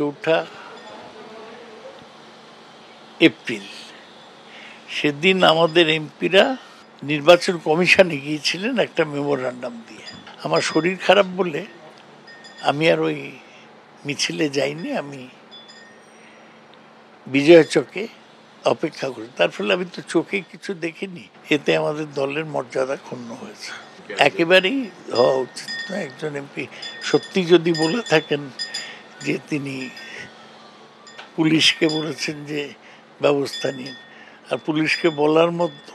চৌঠা এপ্রিল, সেদিন আমাদের এমপিরা নির্বাচন কমিশনে গিয়েছিলেন একটা মেমোরান্ডাম দিয়ে। আমার শরীর খারাপ বলে আমি আর ওই মিছিলে যাইনি, আমি বিজয় চকে অপেক্ষা করি। তার ফলে আমি তো চোখে কিছু দেখিনি, এতে আমাদের দলের মর্যাদা ক্ষুণ্ণ হয়েছে। একেবারেই হওয়া উচিত না। একজন এমপি সত্যি যদি বলে থাকেন যে তিনি পুলিশকে বলেছেন যে ব্যবস্থা নিন, আর পুলিশকে বলার মতো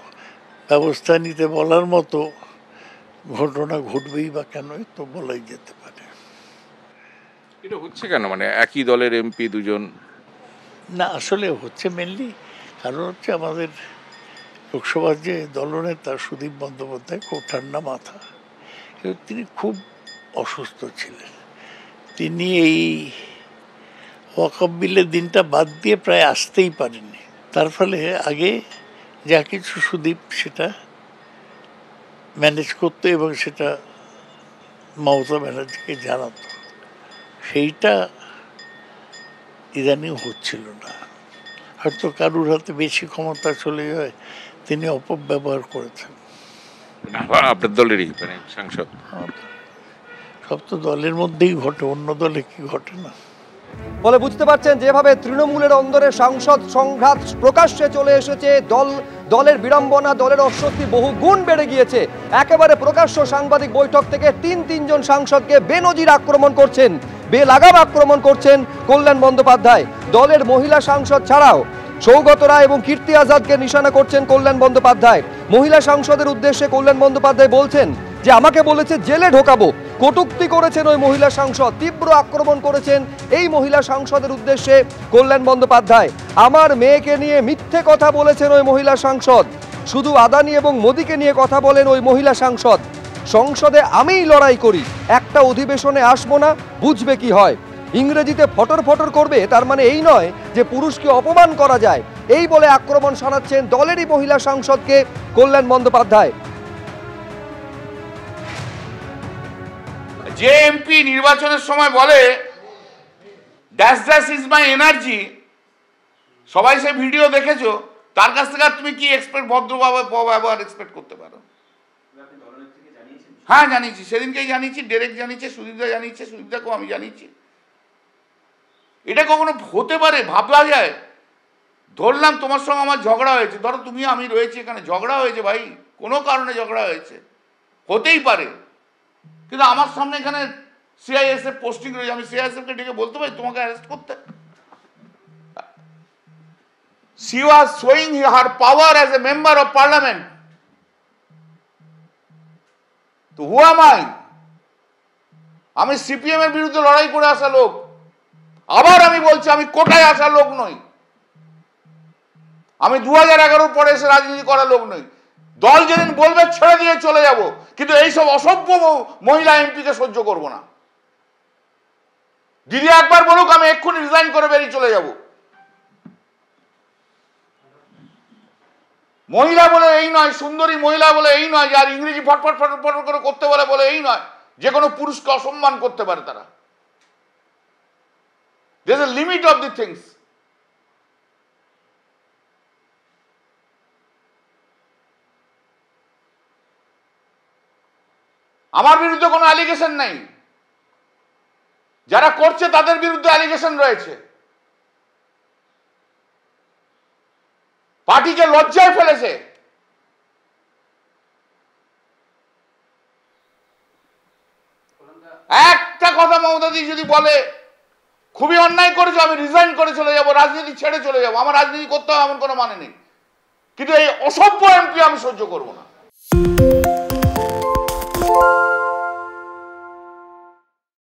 ব্যবস্থা নিতে বলার মতো ঘটনা ঘটবেই বা কেন, তো বলাই যেতে পারে। এটা হচ্ছে কেন, মানে একই দলের এমপি দুজন? না, আসলে হচ্ছে মেনলি কারণ হচ্ছে আমাদের লোকসভার যে দলনেতা সুদীপ বন্দ্যোপাধ্যায় খুব ঠান্ডা মাথা, তিনি খুব অসুস্থ ছিলেন। তিনি এই ওয়াকফ বিলের দিনটা বাদ দিয়ে প্রায় আসতেই পারেননি। তার ফলে আগে যা কিছু সুদীপ সেটা ম্যানেজ করতো এবং সেটা মমতা ব্যানার্জিকে জানাতো, সেইটা ইদানিং হচ্ছিল না। হয়তো কারুর হাতে বেশি ক্ষমতা চলে যায়, তিনি অপব্যবহার করেছেন। আপনার দলেরই মানে সাংসদ? সব তো দলের মধ্যেই ঘটে, অন্য দলে কি ঘটে না? বলে বুঝতে পারছেন যেভাবে তৃণমূলের অন্দরে সাংসদ সংঘাত প্রকাশ্যে চলে এসেছে, দলের বিড়ম্বনা, দলের অস্বস্তি বহু গুণ বেড়ে গিয়েছে। একেবারে প্রকাশ্য সাংবাদিক বৈঠক থেকে তিনজন সাংসদকে বেনজির আক্রমণ করছেন, বেলাগাম আক্রমণ করছেন কল্যাণ বন্দ্যোপাধ্যায়। দলের মহিলা সাংসদ ছাড়াও সৌগত রায় এবং কীর্তি আজাদকে নিশানা করছেন কল্যাণ বন্দ্যোপাধ্যায়। মহিলা সাংসদের উদ্দেশ্যে কল্যাণ বন্দ্যোপাধ্যায় বলছেন যে আমাকে বলেছে জেলে ঢোকাবো। কটূক্তি করেছেন ওই মহিলা সাংসদ, তীব্র আক্রমণ করেছেন এই মহিলা সাংসদের উদ্দেশ্যে কল্যাণ বন্দ্যোপাধ্যায়। আমার মেয়েকে নিয়ে মিথ্যে কথা বলেছেন ওই মহিলা সাংসদ, শুধু আদানি এবং মোদিকে নিয়ে কথা বলেন ওই মহিলা সাংসদ। সংসদে আমিই লড়াই করি, একটা অধিবেশনে আসবো না, বুঝবে কি হয়। ইংরেজিতে ফটর ফটর করবে, তার মানে এই নয় যে পুরুষকে অপমান করা যায়, এই বলে আক্রমণ শোনাচ্ছেন দলেরই মহিলা সাংসদকে কল্যাণ বন্দ্যোপাধ্যায়। যে এমপি নির্বাচনের সময় বলে dash dash is my energy, সবাই সে ভিডিও দেখেছো, তার কাছ থেকে তুমি কি এক্সপেক্ট, ভদ্রভাবে ব্যবহার এক্সপেক্ট করতে পারো? হ্যাঁ জানিয়েছি, সেদিনকেই জানিয়েছি, ডিরেক্ট জানিয়েছি, সুদীপদা জানিয়েছে, সুদীপদাকেও আমি জানিয়েছি। এটা কখনো হতে পারে? ভাবলা যায়? ধরলাম তোমার সঙ্গে আমার ঝগড়া হয়েছে, ধরো তুমি আমি রয়েছি এখানে, ঝগড়া হয়েছে ভাই, কোনো কারণে ঝগড়া হয়েছে, হতেই পারে। কিন্তু আমার সামনে এখানে সিআইএসএফ পোস্টিং রয়েছে, আমি সিআইএসএফকে ডেকে বলতে পারি তোমাকে অ্যারেস্ট করতে? She was showing her power as a member of parliament. তো who am I? আমি সিপিএম এর বিরুদ্ধে লড়াই করে আসা লোক, আবার আমি বলছি আমি কোটায় আসা লোক নই, আমি 2011 পরে এসে রাজনীতি করা লোক নই। দল যেদিন বলবে ছেড়ে দিয়ে চলে যাব, কিন্তু এইসব অসভ্য মহিলা এমপিকে সহ্য করব না। দিদি একবার বলুক আমি এক্ষুনি রিজাইন করে বেরিয়ে চলে যাব। মহিলা বলে এই নয়, সুন্দরী মহিলা বলে এই নয়, আর ইংরেজি ফটফট ফটফট করে করতে বলে এই নয়, যে কোনো পুরুষকে অসম্মান করতে পারে তারা। There is a limit of the things. আমার বিরুদ্ধে কোনো অ্যালিগেশন নেই, যারা করছে তাদের বিরুদ্ধে অ্যালিগেশন রয়েছে। পার্টিকে লজ্জায় ফেলেছে। একটা কথা মমতাদি যদি বলে খুবই অন্যায় করেছো, আমি রিজাইন করে চলে যাব, রাজনীতি ছেড়ে চলে যাব, আমার রাজনীতি করতে হবে এমন কোনো মানে নেই, কিন্তু এই অসভ্য এমপি আমি সহ্য করব না।